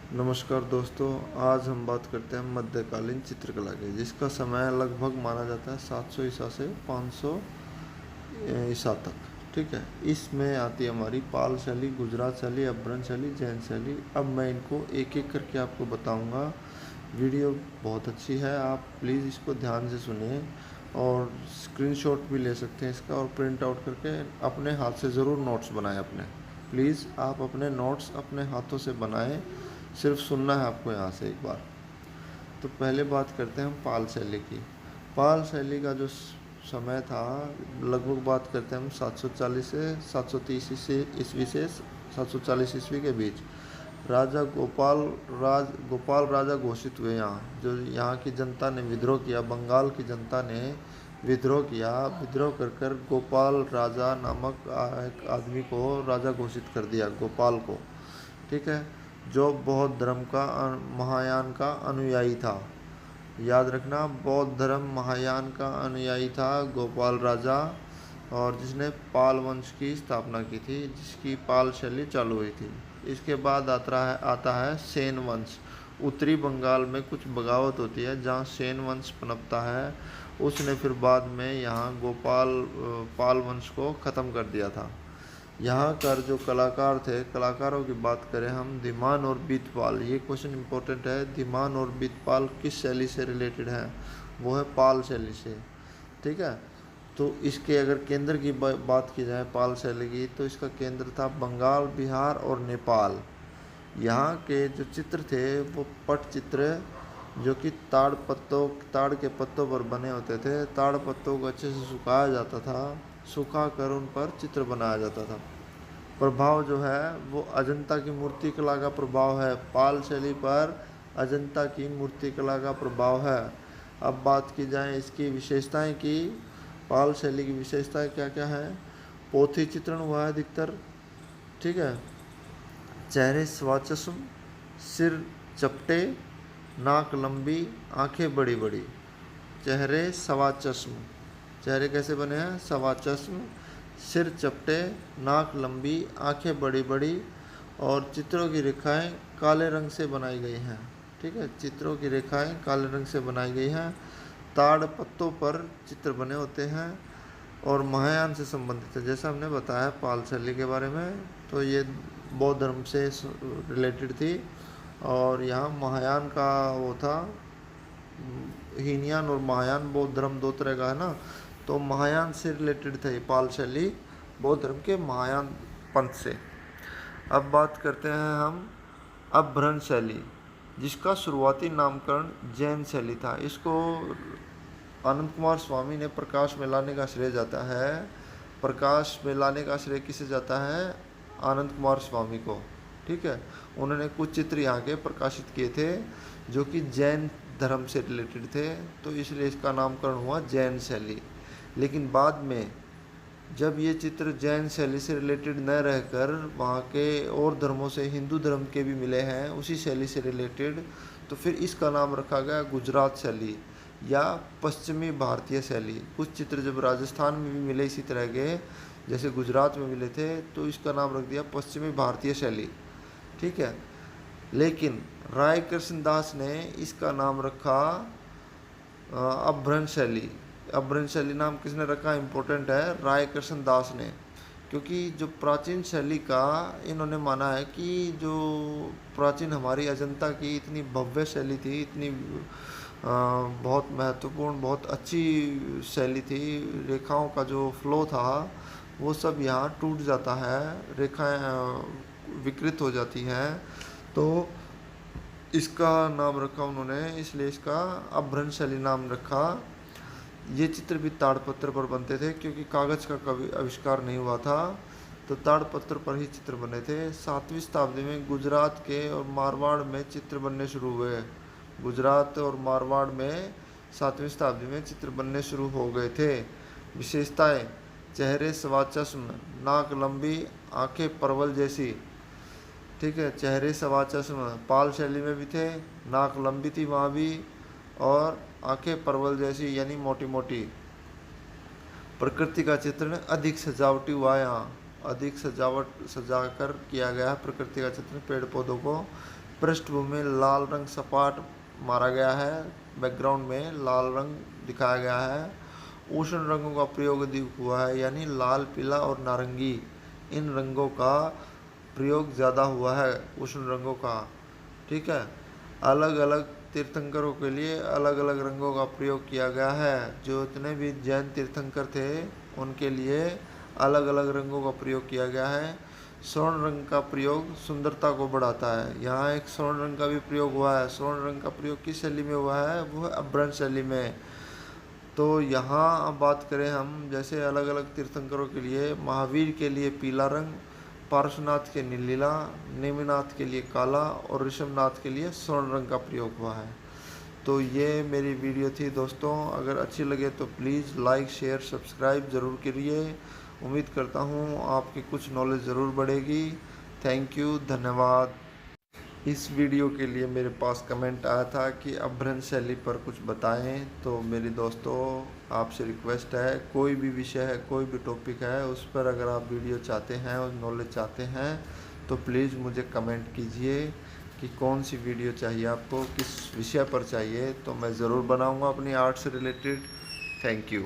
नमस्कार दोस्तों, आज हम बात करते हैं मध्यकालीन चित्रकला की, जिसका समय लगभग माना जाता है 700 ईसा से 500 ईसा तक। ठीक है, इसमें आती है हमारी पाल शैली, गुजरात शैली, अभ्रंश शैली, जैन शैली। अब मैं इनको एक एक करके आपको बताऊंगा। वीडियो बहुत अच्छी है, आप प्लीज़ इसको ध्यान से सुनिए और स्क्रीनशॉट भी ले सकते हैं इसका, और प्रिंट आउट करके अपने हाथ से ज़रूर नोट्स बनाएं अपने। प्लीज़ आप अपने नोट्स अपने हाथों से बनाएं, सिर्फ सुनना है आपको यहाँ से एक बार। तो पहले बात करते हैं हम पाल शैली की। पाल शैली का जो समय था, लगभग बात करते हैं हम 740 से 730 ईस्वी से 740 ईस्वी के बीच। राजा गोपाल राजा घोषित हुए यहाँ। जो यहाँ की जनता ने विद्रोह किया, बंगाल की जनता ने विद्रोह किया। विद्रोह कर कर गोपाल राजा नामक एक आदमी को राजा घोषित कर दिया, गोपाल को। ठीक है, जो बौद्ध धर्म का महायान का अनुयायी था। याद रखना, बौद्ध धर्म महायान का अनुयायी था गोपाल राजा, और जिसने पाल वंश की स्थापना की थी, जिसकी पाल शैली चालू हुई थी। इसके बाद आता है सेन वंश। उत्तरी बंगाल में कुछ बगावत होती है जहाँ सेन वंश पनपता है। उसने फिर बाद में यहाँ पाल वंश को ख़त्म कर दिया था। यहाँ कर जो कलाकार थे, कलाकारों की बात करें हम, धीमान और बीतपाल। ये क्वेश्चन इंपॉर्टेंट है, धीमान और बीतपाल किस शैली से रिलेटेड है? वो है पाल शैली से। ठीक है, तो इसके अगर केंद्र की बात की जाए पाल शैली की, तो इसका केंद्र था बंगाल, बिहार और नेपाल। यहाँ के जो चित्र थे वो पट चित्र, जो कि ताड़ के पत्तों पर बने होते थे। ताड़ पत्तों को अच्छे से सुखाया जाता था, सुखा कर उन पर चित्र बनाया जाता था। प्रभाव जो है वो अजंता की मूर्ति कला का प्रभाव है। पाल शैली पर अजंता की मूर्ति कला का प्रभाव है। अब बात की जाए इसकी विशेषताएं की, पाल शैली की विशेषताएं क्या क्या है? पोथी चित्रण हुआ है अधिकतर। ठीक है, चेहरे स्वाचस्म, सिर चपटे, नाक लंबी, आंखें बड़ी बड़ी। चेहरे सवा चश्म, चेहरे कैसे बने हैं? सवा चश्म, सिर चपटे, नाक लंबी, आंखें बड़ी बड़ी, और चित्रों की रेखाएं काले रंग से बनाई गई हैं। ठीक है, चित्रों की रेखाएं काले रंग से बनाई गई हैं। ताड़ पत्तों पर चित्र बने होते हैं और महायान से संबंधित है। जैसा हमने बताया पाल शैली के बारे में, तो ये बौद्ध धर्म से रिलेटेड थी, और यहाँ महायान का वो था। हीनयान और महायान, बौद्ध धर्म दो तरह का है ना, तो महायान से रिलेटेड था ये पाल शैली, बौद्ध धर्म के महायान पंथ से। अब बात करते हैं हम अपभ्रंश शैली, जिसका शुरुआती नामकरण जैन शैली था। इसको आनंद कुमार स्वामी ने प्रकाश में लाने का श्रेय जाता है। प्रकाश में लाने का श्रेय किसे जाता है? आनंद कुमार स्वामी को। ठीक है, उन्होंने कुछ चित्र यहाँ के प्रकाशित किए थे जो कि जैन धर्म से रिलेटेड थे, तो इसलिए इसका नामकरण हुआ जैन शैली। लेकिन बाद में जब ये चित्र जैन शैली से रिलेटेड न रहकर वहाँ के और धर्मों से, हिंदू धर्म के भी मिले हैं उसी शैली से रिलेटेड, तो फिर इसका नाम रखा गया गुजरात शैली या पश्चिमी भारतीय शैली। कुछ चित्र जब राजस्थान में भी मिले इसी तरह के, जैसे गुजरात में मिले थे, तो इसका नाम रख दिया पश्चिमी भारतीय शैली। ठीक है, लेकिन राय कृष्ण दास ने इसका नाम रखा अपभ्रंश शैली। अपभ्रंश शैली नाम किसने रखा? इम्पोर्टेंट है, राय कृष्ण दास ने। क्योंकि जो प्राचीन शैली का इन्होंने माना है कि जो प्राचीन हमारी अजंता की इतनी भव्य शैली थी, इतनी बहुत महत्वपूर्ण, बहुत अच्छी शैली थी, रेखाओं का जो फ्लो था वो सब यहाँ टूट जाता है, रेखाएं विकृत हो जाती हैं, तो इसका नाम रखा उन्होंने, इसलिए इसका अपभ्रंश शैली नाम रखा। ये चित्र भी ताड़पत्र पर बनते थे, क्योंकि कागज़ का कभी आविष्कार नहीं हुआ था, तो ताड़पत्र पर ही चित्र बने थे। 7वीं शताब्दी में गुजरात के और मारवाड़ में चित्र बनने शुरू हुए। गुजरात और मारवाड़ में 7वीं शताब्दी में चित्र बनने शुरू हो गए थे। विशेषताएं: चेहरे सवा चश्म, नाक लंबी, आंखें परवल जैसी। ठीक है, चेहरे सवा चश्म पाल शैली में भी थे, नाक लंबी थी वहाँ भी, और आंखें परवल जैसी यानी मोटी मोटी। प्रकृति का चित्रण अधिक सजावटी हुआ यहाँ, अधिक सजाकर किया गया है प्रकृति का चित्रण, पेड़ पौधों को पृष्ठभूमि लाल रंग सपाट मारा गया है, बैकग्राउंड में लाल रंग दिखाया गया है। उष्ण रंगों का प्रयोग अधिक हुआ है, यानी लाल, पीला और नारंगी, इन रंगों का प्रयोग ज़्यादा हुआ है, उष्ण रंगों का। ठीक है। अलग अलग तीर्थंकरों के लिए अलग अलग रंगों का प्रयोग किया गया है। जो जितने भी जैन तीर्थंकर थे उनके लिए अलग अलग रंगों का प्रयोग किया गया है। स्वर्ण रंग का प्रयोग सुंदरता को बढ़ाता है। यहाँ एक स्वर्ण रंग का भी प्रयोग हुआ है। स्वर्ण रंग का प्रयोग किस शैली में हुआ है? वो है अभ्रंश शैली में। तो यहाँ अब बात करें हम, जैसे अलग अलग तीर्थंकरों के लिए, महावीर के लिए पीला रंग, पार्श्वनाथ के लिए नीला, नेमिनाथ के लिए काला और ऋषभनाथ के लिए स्वर्ण रंग का प्रयोग हुआ है। तो ये मेरी वीडियो थी दोस्तों। अगर अच्छी लगे तो प्लीज़ लाइक, शेयर, सब्सक्राइब ज़रूर करिए। उम्मीद करता हूँ आपकी कुछ नॉलेज ज़रूर बढ़ेगी। थैंक यू, धन्यवाद। इस वीडियो के लिए मेरे पास कमेंट आया था कि अभ्रंश शैली पर कुछ बताएं। तो मेरे दोस्तों, आपसे रिक्वेस्ट है, कोई भी विषय है, कोई भी टॉपिक है, उस पर अगर आप वीडियो चाहते हैं और नॉलेज चाहते हैं तो प्लीज़ मुझे कमेंट कीजिए कि कौन सी वीडियो चाहिए आपको, किस विषय पर चाहिए, तो मैं ज़रूर बनाऊंगा अपनी आर्ट से रिलेटेड। Thank you.